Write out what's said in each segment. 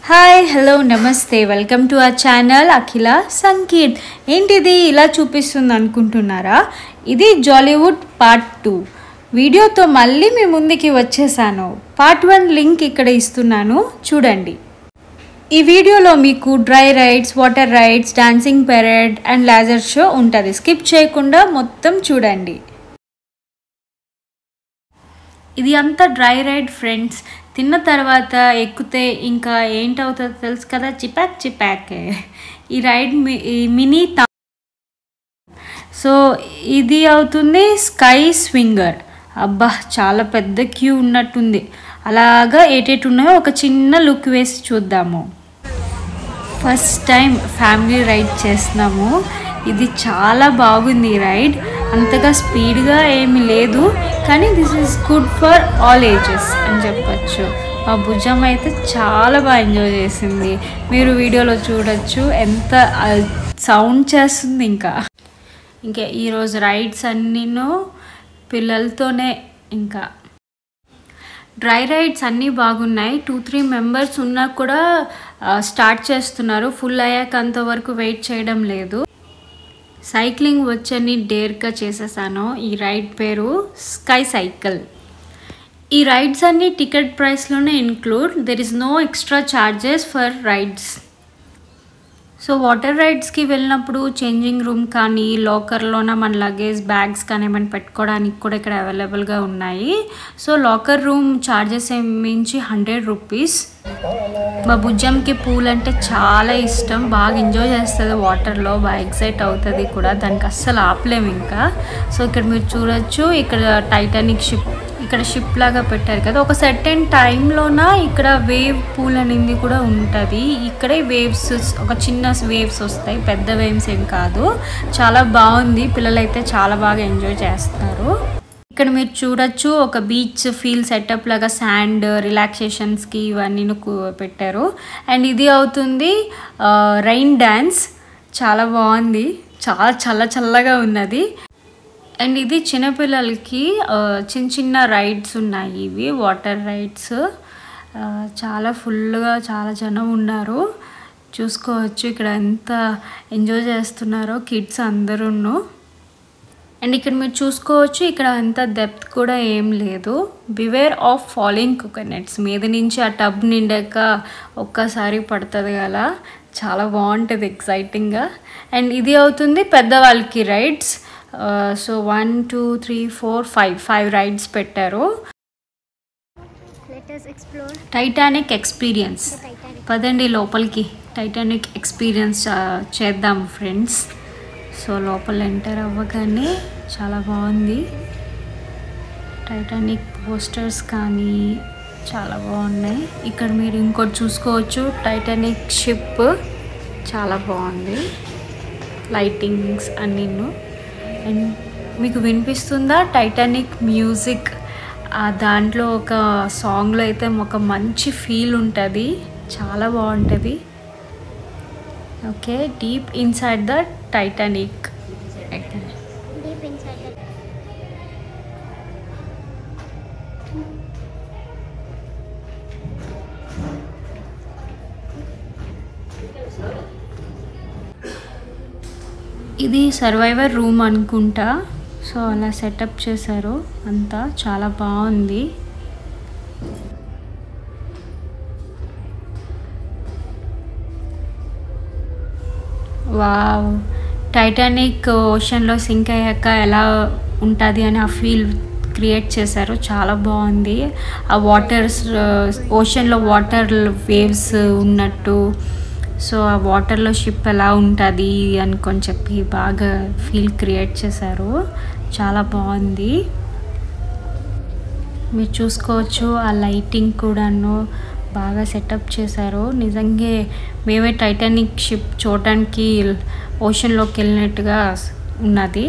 Hi hello నమస్తే welcome to our channel అఖిల సంకీర్త్. ఏంటిది ఇలా చూపిస్తుంది అనుకుంటున్నారా? ఇది జాలీవుడ్ పార్ట్ 2 వీడియోతో మళ్ళీ మీ ముందుకి వచ్చేసాను. పార్ట్ 1 లింక్ ఇక్కడ ఇస్తున్నాను, చూడండి. ఈ వీడియోలో మీకు dry rides, water rides, dancing parade and laser show ఉంటుంది. స్కిప్ చేయకుండా మొత్తం చూడండి. ఇది అంతా డ్రై రైడ్ ఫ్రెండ్స్. తిన్న తర్వాత ఎక్కితే ఇంకా ఏంటవుతుందో తెలుసు కదా, చిపాక్ చిపాక్. ఈ రైడ్ మినీ సో ఇది అవుతుంది స్కై స్వింగర్. అబ్బా చాలా పెద్ద క్యూ ఉన్నట్టుంది. అలాగా ఏటేటి ఉన్నాయో ఒక చిన్న లుక్ వేసి చూద్దాము. ఫస్ట్ టైం ఫ్యామిలీ రైడ్ చేస్తున్నాము. ఇది చాలా బాగుంది ఈ రైడ్. అంతగా స్పీడ్గా ఏమీ లేదు, కానీ this is good for all ages అని చెప్పచ్చు. మా భుజం అయితే చాలా బాగా ఎంజాయ్ చేసింది. మీరు వీడియోలో చూడొచ్చు ఎంత సౌండ్ చేస్తుంది. ఇంకా ఈరోజు రైడ్స్ అన్నీను పిల్లలతోనే. ఇంకా డ్రై రైడ్స్ అన్నీ బాగున్నాయి. 2-3 మెంబర్స్ ఉన్నా కూడా స్టార్ట్ చేస్తున్నారు. ఫుల్ అయ్యాక అంతవరకు వెయిట్ చేయడం లేదు. సైక్లింగ్ వచ్చని డేర్గా చేసేసాను. ఈ రైడ్ పేరు స్కై సైకిల్. ఈ రైడ్స్ అన్నీ టికెట్ ప్రైస్లోనే include. There is no extra charges for rides. So water రైడ్స్కి వెళ్ళినప్పుడు చేంజింగ్ రూమ్ కానీ లాకర్లోన మన లగేజ్ బ్యాగ్స్ కానీ ఏమైనా పెట్టుకోవడానికి కూడా ఇక్కడ అవైలబుల్గా ఉన్నాయి. సో లాకర్ రూమ్ ఛార్జెస్ మించి 100 రూపీస్. మా బుజ్జంకి పూల్ అంటే చాలా ఇష్టం, బాగా ఎంజాయ్ చేస్తుంది వాటర్లో, బాగా ఎక్సైట్ అవుతుంది కూడా. దానికి అస్సలు ఆపలేము ఇంకా. సో ఇక్కడ మీరు చూడొచ్చు, ఇక్కడ టైటానిక్ షిప్, ఇక్కడ షిప్ లాగా పెట్టారు కదా. ఒక సర్టెన్ టైంలోన ఇక్కడ వేవ్ పూల్ అనేది కూడా ఉంటుంది. ఇక్కడే వేవ్స్, ఒక చిన్న వేవ్స్ వస్తాయి, పెద్ద వేవ్స్ ఏం కాదు. చాలా బాగుంది, పిల్లలైతే చాలా బాగా ఎంజాయ్ చేస్తారు. ఇక్కడ మీరు చూడొచ్చు ఒక బీచ్ ఫీల్ సెటప్ లాగా శాండ్ రిలాక్సేషన్స్కి ఇవన్నీ పెట్టారు. అండ్ ఇది అవుతుంది రైన్ డ్యాన్స్. చాలా బాగుంది, చాలా చల్లగా ఉన్నది. అండ్ ఇది చిన్నపిల్లలకి చిన్న చిన్న రైడ్స్ ఉన్నాయి. ఇవి వాటర్ రైడ్స్. చాలా ఫుల్గా చాలా జనం ఉన్నారు, చూసుకోవచ్చు ఇక్కడ ఎంత ఎంజాయ్ చేస్తున్నారో కిడ్స్ అందరూ. అండ్ ఇక్కడ మీరు చూసుకోవచ్చు, ఇక్కడ అంత డెప్త్ కూడా ఏం లేదు. Beware of falling coconuts. మీద నుంచి ఆ టబ్ నిండాక ఒక్కసారి పడుతుంది కదా, చాలా బాగుంటుంది ఎక్సైటింగ్గా. అండ్ ఇది అవుతుంది పెద్దవాళ్ళకి రైడ్స్. సో 1 2 3 4 5 రైడ్స్ పెట్టారు. Titanic experience. పదండి లోపలికి, టైటానిక్ ఎక్స్పీరియన్స్ చేద్దాం ఫ్రెండ్స్. సో లోపల ఎంటర్ అవ్వగానే చాలా బాగుంది. టైటానిక్ పోస్టర్స్ కానీ చాలా బాగున్నాయి. ఇక్కడ మీరు ఇంకోటి చూసుకోవచ్చు, టైటానిక్ షిప్ చాలా బాగుంది, లైటింగ్స్ అన్నీను. అండ్ మీకు వినిపిస్తుందా టైటానిక్ మ్యూజిక్? దాంట్లో ఒక సాంగ్లో అయితే ఒక మంచి ఫీల్ ఉంటుంది, చాలా బాగుంటుంది. Okay, deep inside the Titanic. ఇది సర్వైవర్ రూమ్ అనుకుంటా. సో అలా సెటప్ చేశారు అంతా, చాలా బాగుంది. వావ్, టైటానిక్ ఓషన్లో సింక్ అయ్యాక ఎలా ఉంటుంది అని ఆ ఫీల్ క్రియేట్ చేశారు, చాలా బాగుంది. ఆ వాటర్స్, ఓషన్లో వాటర్ వేవ్స్ ఉన్నట్టు. సో ఆ వాటర్లో షిప్ ఎలా ఉంటుంది అనుకొని చెప్పి బాగా ఫీల్ క్రియేట్ చేశారు, చాలా బాగుంది. మీరు చూసుకోవచ్చు ఆ లైటింగ్ కూడాను బాగా సెటప్ చేశారు. నిజంగా మేమే టైటానిక్ షిప్ చూడడానికి ఓషన్లోకి వెళ్ళినట్టుగా ఉన్నది.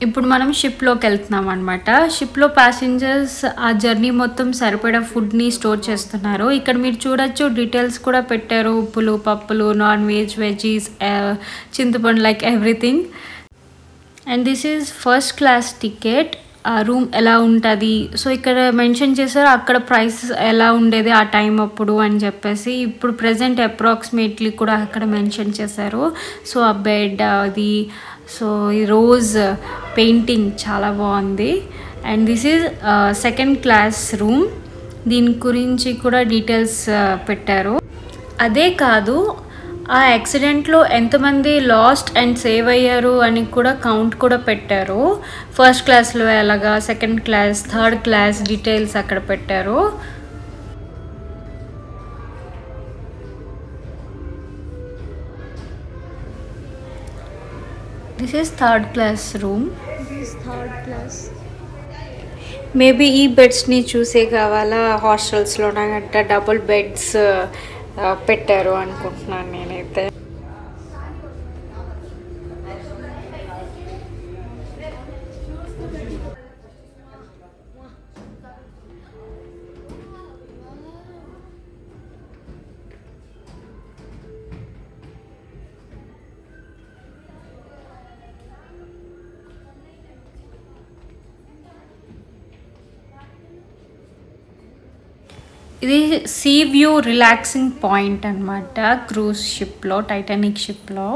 ఇప్పుడు మనం షిప్లోకి వెళ్తున్నాం అనమాట. షిప్లో ప్యాసింజర్స్ ఆ జర్నీ మొత్తం సరిపడా ఫుడ్ని స్టోర్ చేస్తున్నారు. ఇక్కడ మీరు చూడొచ్చు, డీటెయిల్స్ కూడా పెట్టారు, ఉప్పులు, పప్పులు, నాన్ వెజ్, వెజీస్, చింతపండు, like everything. And this is first class ticket. ఆ రూమ్ ఎలా ఉంటుంది. సో ఇక్కడ మెన్షన్ చేశారు అక్కడ ప్రైస్ ఎలా ఉండేది ఆ టైం అప్పుడు అని చెప్పేసి. ఇప్పుడు ప్రజెంట్ అప్రాక్సిమేట్లీ కూడా అక్కడ మెన్షన్ చేశారు. సో ఆ బెడ్ అది, సో ఈ రోజ్ పెయింటింగ్ చాలా బాగుంది. And this is second class room. దీని గురించి కూడా డీటెయిల్స్ పెట్టారు. అదే కాదు, ఆ యాక్సిడెంట్లో ఎంతమంది లాస్ట్ అండ్ సేవ్ అయ్యారు అని కూడా కౌంట్ కూడా పెట్టారు. ఫస్ట్ క్లాస్లో ఎలాగా, second class, third class details అక్కడ పెట్టారు. This is third class room. Maybe ఈ బెడ్స్ని చూసే కావాలా హాస్టల్స్లో గట్ట డబుల్ బెడ్స్ పెట్టారు అనుకుంటున్నాను నేనైతే. ఇది సీ వ్యూ రిలాక్సింగ్ పాయింట్ అనమాట క్రూజ్ షిప్లో, టైటానిక్ షిప్లో.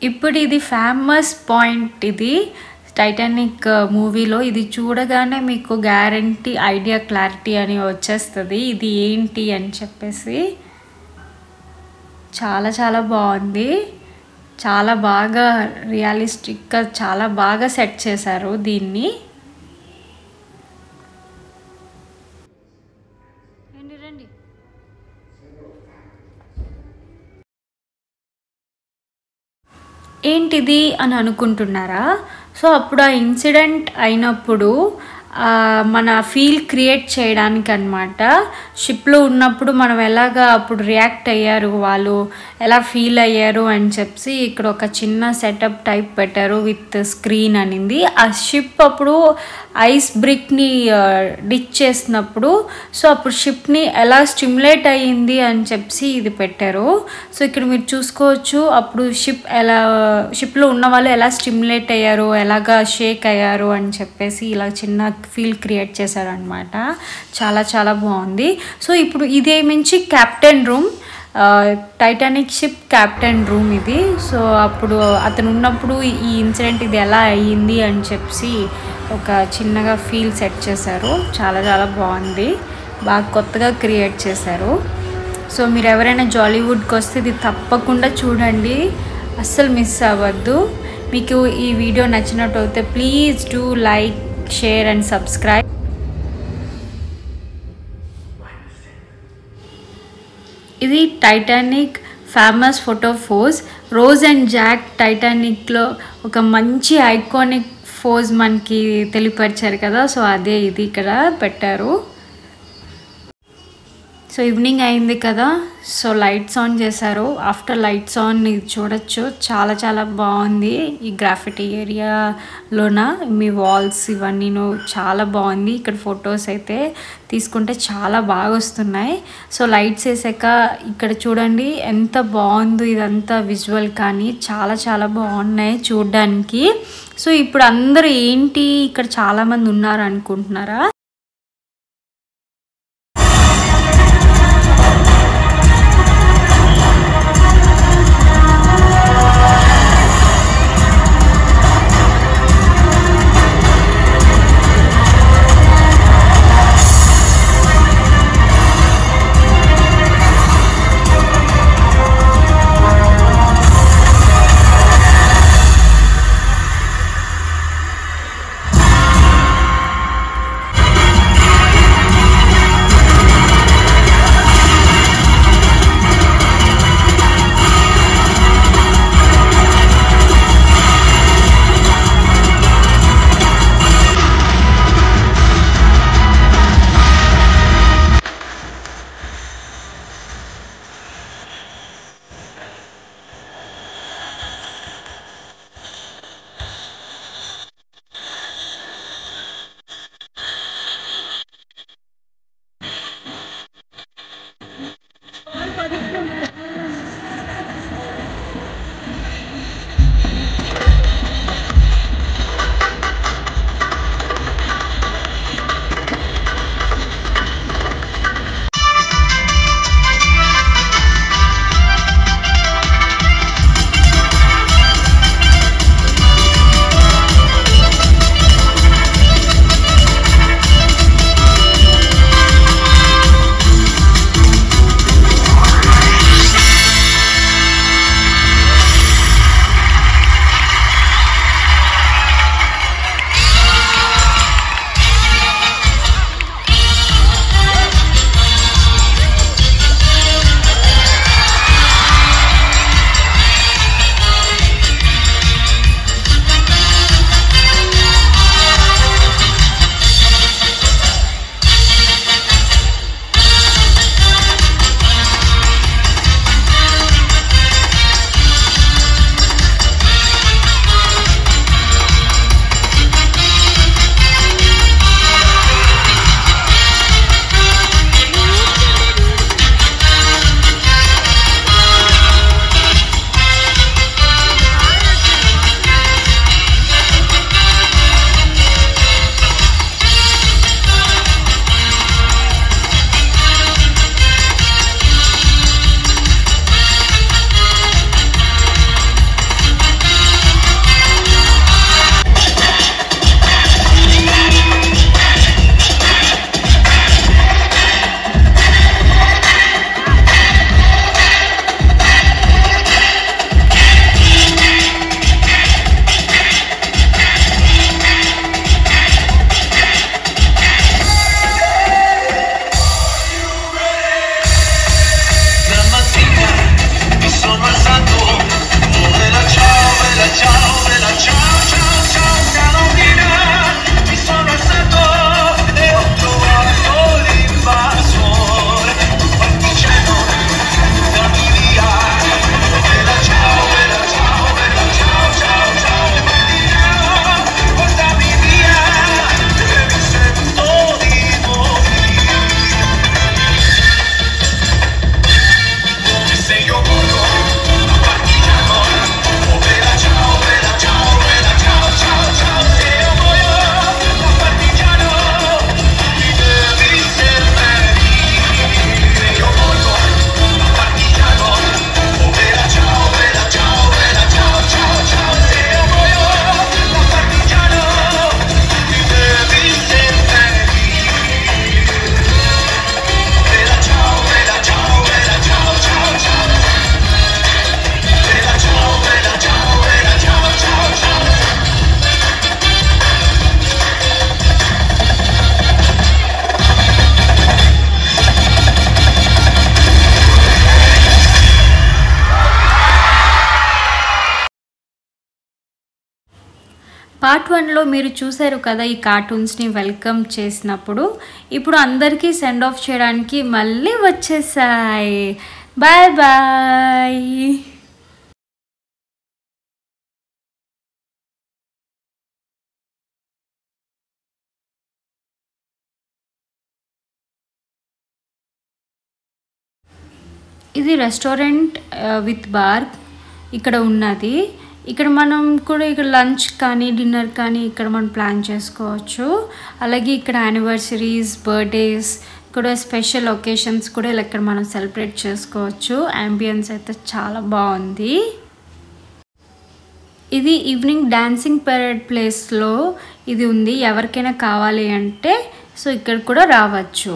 ఇప్పుడు ఇది ఫేమస్ పాయింట్, ఇది టైటానిక్ మూవీలో. ఇది చూడగానే మీకు గ్యారంటీ ఐడియా, క్లారిటీ అని వచ్చేస్తుంది ఇది ఏంటి అని చెప్పేసి. చాలా చాలా బాగుంది, చాలా బాగా రియలిస్టిక్గా చాలా బాగా సెట్ చేశారు దీన్ని. ఏంటిది అని అనుకుంటున్నారా? సో అప్పుడు ఆ ఇన్సిడెంట్ అయినప్పుడు మన ఫీల్ క్రియేట్ చేయడానికి అనమాట. షిప్లో ఉన్నప్పుడు మనం ఎలాగా అప్పుడు రియాక్ట్ అయ్యారు, వాళ్ళు ఎలా ఫీల్ అయ్యారు అని చెప్పి ఇక్కడ ఒక చిన్న సెటప్ టైప్ పెట్టారు విత్ స్క్రీన్ అనింది. ఆ షిప్ అప్పుడు ఐస్ బ్రిక్ని డిచ్ చేసినప్పుడు సో అప్పుడు షిప్ని ఎలా స్టిమ్యులేట్ అయ్యింది అని చెప్పి ఇది పెట్టారు. సో ఇక్కడ మీరు చూసుకోవచ్చు అప్పుడు షిప్లో ఉన్న వాళ్ళు ఎలా స్టిమ్యులేట్ అయ్యారు, ఎలాగా షేక్ అయ్యారు అని చెప్పేసి ఇలా చిన్న ఫీల్ క్రియేట్ చేశారనమాట. చాలా చాలా బాగుంది. సో ఇప్పుడు ఇదేమించి captain room, Titanic ship captain room ఇది. సో అప్పుడు అతను ఉన్నప్పుడు ఈ ఇన్సిడెంట్ ఇది ఎలా అయ్యింది అని చెప్పి ఒక చిన్నగా ఫీల్ సెట్ చేశారు. చాలా చాలా బాగుంది, బాగా కొత్తగా క్రియేట్ చేశారు. సో మీరు ఎవరైనా జాలీవుడ్కి వస్తే ఇది తప్పకుండా చూడండి, అస్సలు మిస్ అవ్వద్దు. మీకు ఈ వీడియో నచ్చినట్టు అయితే please do like, share and subscribe. ఇది Titanic famous photo pose. Rose and Jack టైటానిక్లో ఒక మంచి ఐకానిక్ ఫోజ్ మనకి తెలియపరిచారు కదా, సో అదే ఇది ఇక్కడ పెట్టారు. సో ఈవినింగ్ అయింది కదా, సో లైట్స్ ఆన్ చేశారు. ఆఫ్టర్ లైట్స్ ఆన్ ఇది చూడొచ్చు, చాలా చాలా బాగుంది. ఈ గ్రాఫిటీ ఏరియాలోన మీ వాల్స్ ఇవన్నీ చాలా బాగుంది. ఇక్కడ ఫొటోస్ అయితే తీసుకుంటే చాలా బాగా వస్తున్నాయి. సో లైట్స్ వేసాక ఇక్కడ చూడండి ఎంత బాగుందో ఇదంతా విజువల్, కానీ చాలా చాలా బాగున్నాయి చూడడానికి. సో ఇప్పుడు అందరూ ఏంటి ఇక్కడ చాలామంది ఉన్నారు అనుకుంటున్నారా? పార్ట్ 1లో మీరు చూసారు కదా ఈ కార్టూన్స్ని వెల్కమ్ చేసినప్పుడు. ఇప్పుడు అందరికీ సెండ్ ఆఫ్ చేయడానికి మళ్ళీ వచ్చేసాయి. Bye bye. ఇది రెస్టారెంట్ విత్ బార్ ఇక్కడ ఉన్నది. ఇక్కడ మనం కూడా ఇక్కడ లంచ్ కానీ డిన్నర్ కానీ ఇక్కడ మనం ప్లాన్ చేసుకోవచ్చు. అలాగే ఇక్కడ యానివర్సరీస్, బర్త్డేస్ కూడా స్పెషల్ ఒకేషన్స్ కూడా ఇక్కడ మనం సెలబ్రేట్ చేసుకోవచ్చు. అంబియన్స్ అయితే చాలా బాగుంది. ఇది ఈవినింగ్ డాన్సింగ్ పరేడ్ ప్లేస్లో ఇది ఉంది. ఎవరికైనా కావాలి అంటే సో ఇక్కడ కూడా రావచ్చు.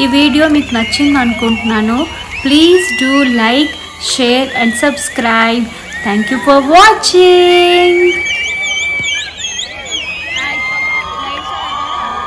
ఈ వీడియో మీకు నచ్చింది అనుకుంటున్నాను. Please do like, share and subscribe. Thank you for watching.